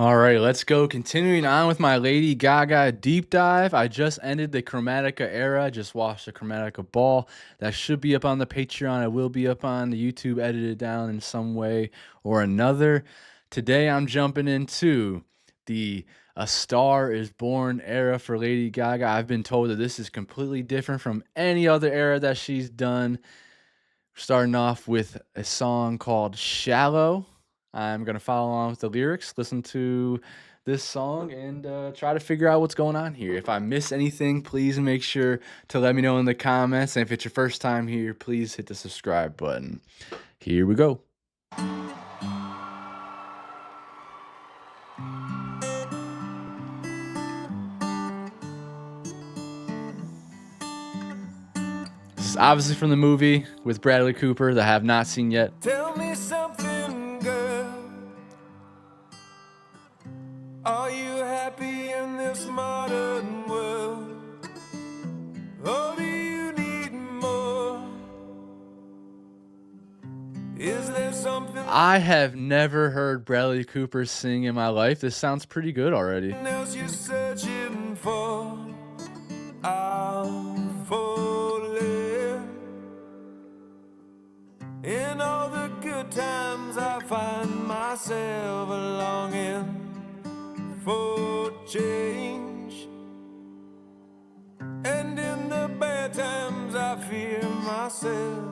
All right, let's go. Continuing on with my Lady Gaga deep dive. I just ended the Chromatica era. Just watched the Chromatica Ball. That should be up on the Patreon. It will be up on the YouTube, edited down in some way or another. Today, I'm jumping into the A Star Is Born era for Lady Gaga. I've been told that this is completely different from any other era that she's done. Starting off with a song called Shallow. I'm going to follow along with the lyrics, listen to this song, and try to figure out what's going on here. If I miss anything, please make sure to let me know in the comments. And if it's your first time here, please hit the subscribe button. Here we go. This is obviously from the movie with Bradley Cooper that I have not seen yet. Tell me something, girl. Are you happy in this modern world? Or do you need more? Is there something I have never heard Bradley Cooper sing in my life. This sounds pretty good already. else you're searching for? I'm falling. In all the good times I find myself longing for change, and in the bad times I fear myself.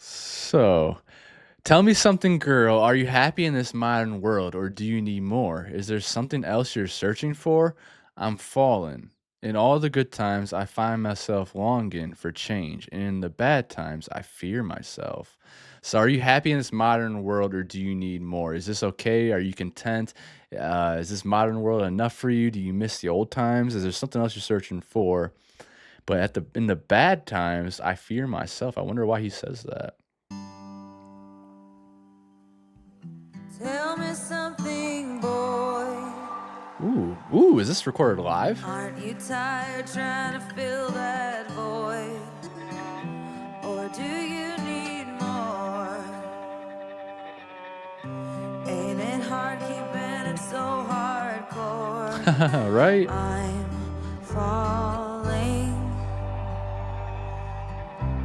So, tell me something, girl. Are you happy in this modern world, or do you need more? Is there something else you're searching for? I'm falling. In all the good times, I find myself longing for change, and in the bad times, I fear myself. So, are you happy in this modern world, or do you need more? Is this okay? Are you content? Is this modern world enough for you? Do you miss the old times? Is there something else you're searching for? But in the bad times, I fear myself. I wonder why he says that. Tell me something, boy. Ooh, is this recorded live? Aren't you tired trying to fill that void? Or do you need more? Ain't it hard keeping it so hardcore? Right? I'm falling.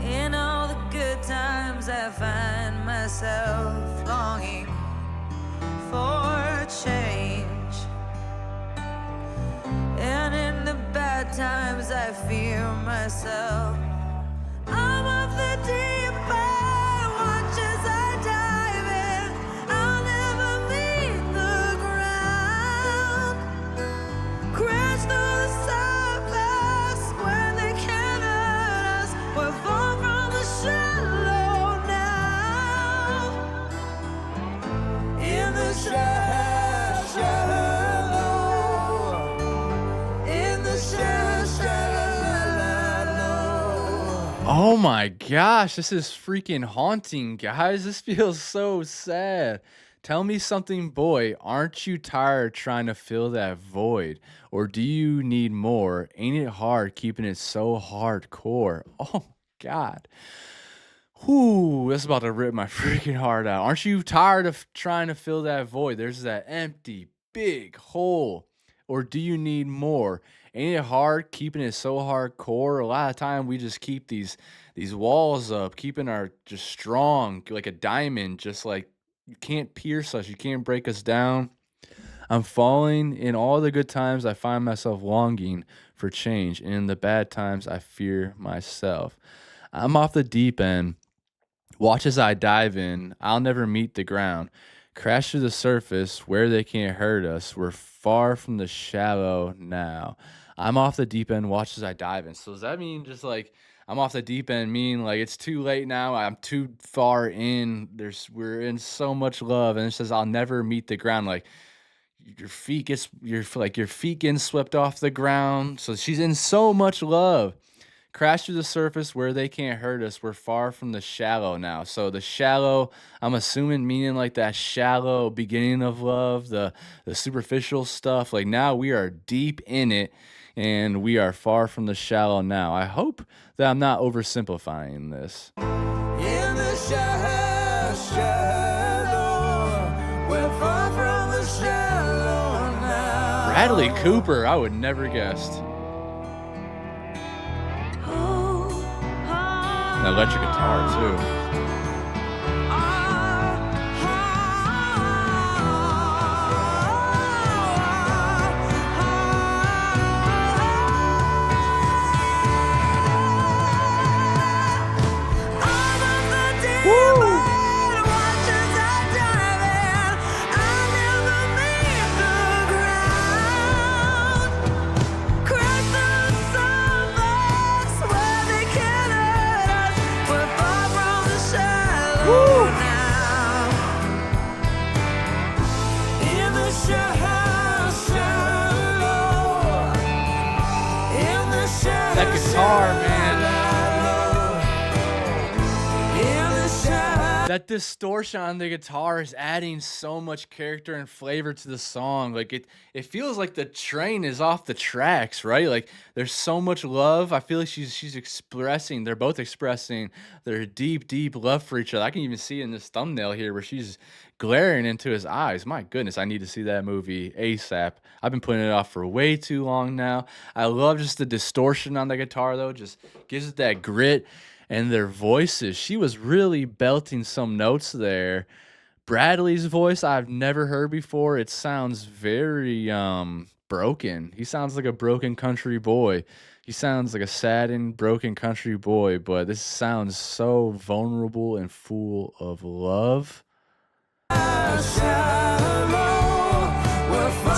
In all the good times I find myself longing for change, and in the bad times I fear myself. I'm off the deep end, watch as I dive in. I'll never meet the ground. Crash through the surface where they can't hurt us. We're far from the shallow now. In the Oh my gosh, this is freaking haunting, guys. This feels so sad. Tell me something, boy. Aren't you tired trying to fill that void? Or do you need more? Ain't it hard keeping it so hardcore? Oh God. Whew, that's about to rip my freaking heart out. Aren't you tired of trying to fill that void? There's that empty, big hole. Or do you need more? Ain't it hard keeping it so hardcore? A lot of time we just keep these walls up, keeping our just strong like a diamond, just like you can't pierce us, you can't break us down. I'm falling. In all the good times, I find myself longing for change. And in the bad times, I fear myself. I'm off the deep end. Watch as I dive in. I'll never meet the ground. Crash to the surface where they can't hurt us. We're far from the shallow now. I'm off the deep end. Watch as I dive in. So does that mean just like I'm off the deep end? Meaning like it's too late now. I'm too far in. We're in so much love, and it says I'll never meet the ground. Like your feet getting swept off the ground. So she's in so much love. Crash to the surface where they can't hurt us. We're far from the shallow now. So the shallow, I'm assuming meaning like that shallow beginning of love, the superficial stuff. Like now we are deep in it. and we are far from the shallow now. I hope that I'm not oversimplifying this. In the shadow, we're far from the shallow now. Bradley Cooper, I would never guessed. An electric guitar too. That guitar, man. That distortion on the guitar is adding so much character and flavor to the song. Like it feels like the train is off the tracks, right? Like there's so much love. I feel like she's expressing, they're both expressing their deep love for each other. I can even see in this thumbnail here where she's glaring into his eyes. My goodness, I need to see that movie ASAP. I've been putting it off for way too long now. I love just the distortion on the guitar though. Just gives it that grit. And their voices, she was really belting some notes there. Bradley's voice I've never heard before. It sounds very broken. He sounds like a broken country boy. He sounds like a saddened, broken country boy, but this sounds so vulnerable and full of love. It's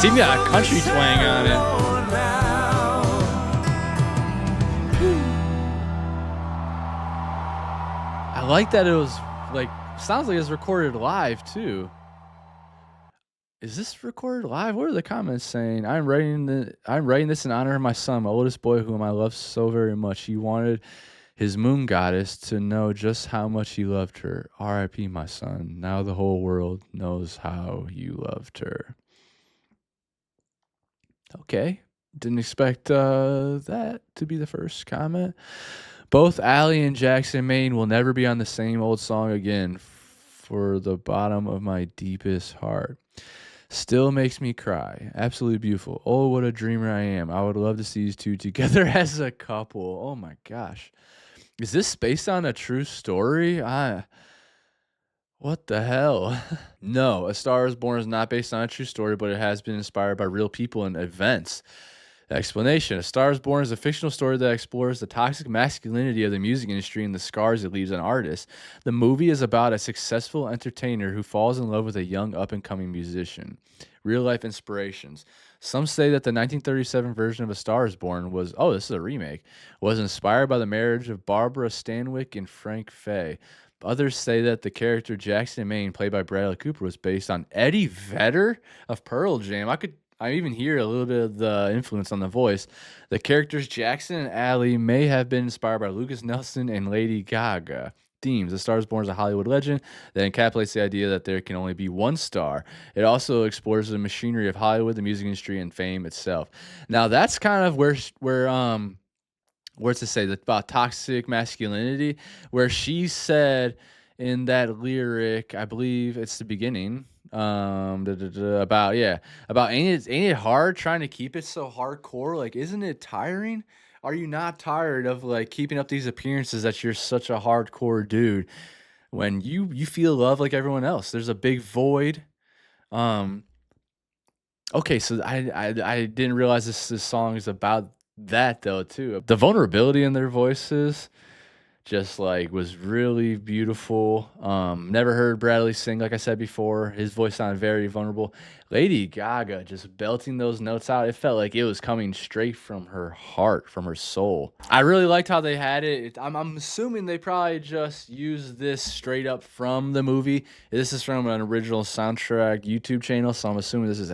even got a country twang on it. I like that it was like, sounds like it's recorded live too. Is this recorded live? What are the comments saying? I'm writing this in honor of my son, my oldest boy, whom I love so very much. He wanted his moon goddess to know just how much he loved her. R.I.P. my son. Now the whole world knows how you loved her. Okay. Didn't expect that to be the first comment. Both Allie and Jackson Maine will never be on the same old song again. For the bottom of my deepest heart. Still makes me cry. Absolutely beautiful. Oh, what a dreamer I am. I would love to see these two together as a couple. Oh my gosh. Is this based on a true story? What the hell? No, A Star is Born is not based on a true story, but it has been inspired by real people and events. Explanation. A Star is Born is a fictional story that explores the toxic masculinity of the music industry and the scars it leaves on artists. The movie is about a successful entertainer who falls in love with a young up-and-coming musician. Real-life inspirations. Some say that the 1937 version of A Star is Born was, oh, this is a remake, was inspired by the marriage of Barbara Stanwyck and Frank Fay. Others say that the character Jackson Maine, played by Bradley Cooper, was based on Eddie Vedder of Pearl Jam. I even hear a little bit of the influence on the voice. The characters Jackson and Allie may have been inspired by Lucas Nelson and Lady Gaga. Themes. A Star is Born is a Hollywood legend that encapsulates the idea that there can only be one star. It also explores the machinery of Hollywood, the music industry, and fame itself. Now, that's kind of where's to say that about toxic masculinity, where she said in that lyric, I believe it's the beginning, about ain't it hard trying to keep it so hardcore? Like, isn't it tiring? Are you not tired of like keeping up these appearances that you're such a hardcore dude when you feel love like everyone else? There's a big void. Okay, so I didn't realize this song is about that though too. The vulnerability in their voices just like was really beautiful. Never heard Bradley sing, like I said before. His voice sounded very vulnerable. Lady Gaga just belting those notes out. It felt like it was coming straight from her heart, from her soul. I really liked how they had it. I'm assuming they probably just used this straight up from the movie. This is from an original soundtrack YouTube channel, so I'm assuming this is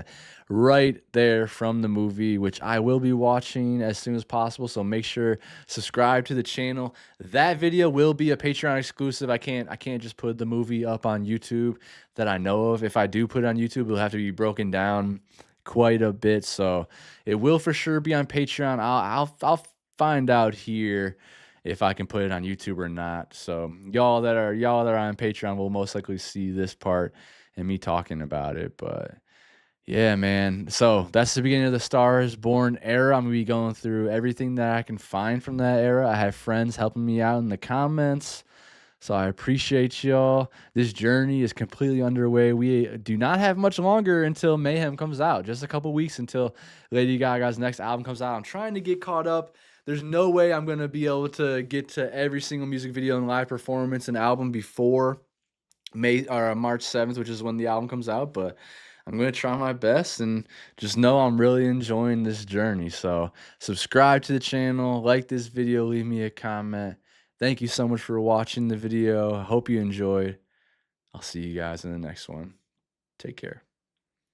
right there from the movie, which I will be watching as soon as possible. So make sure subscribe to the channel. That video will be a Patreon exclusive. I can't just put the movie up on YouTube that I know of. If I do put it on YouTube, it'll have to be broken down quite a bit, so it will for sure be on Patreon. I'll find out here if I can put it on YouTube or not. So y'all that are on Patreon will most likely see this part and me talking about it. But yeah, man. So that's the beginning of the Stars Born era. I'm gonna be going through everything that I can find from that era. I have friends helping me out in the comments. So I appreciate y'all. This journey is completely underway. We do not have much longer until Mayhem comes out. Just a couple weeks until Lady Gaga's next album comes out. I'm trying to get caught up. There's no way I'm going to be able to get to every single music video and live performance and album before March 7th, which is when the album comes out, but I'm going to try my best and just know I'm really enjoying this journey. So subscribe to the channel, like this video, leave me a comment. Thank you so much for watching the video. I hope you enjoyed. I'll see you guys in the next one. Take care.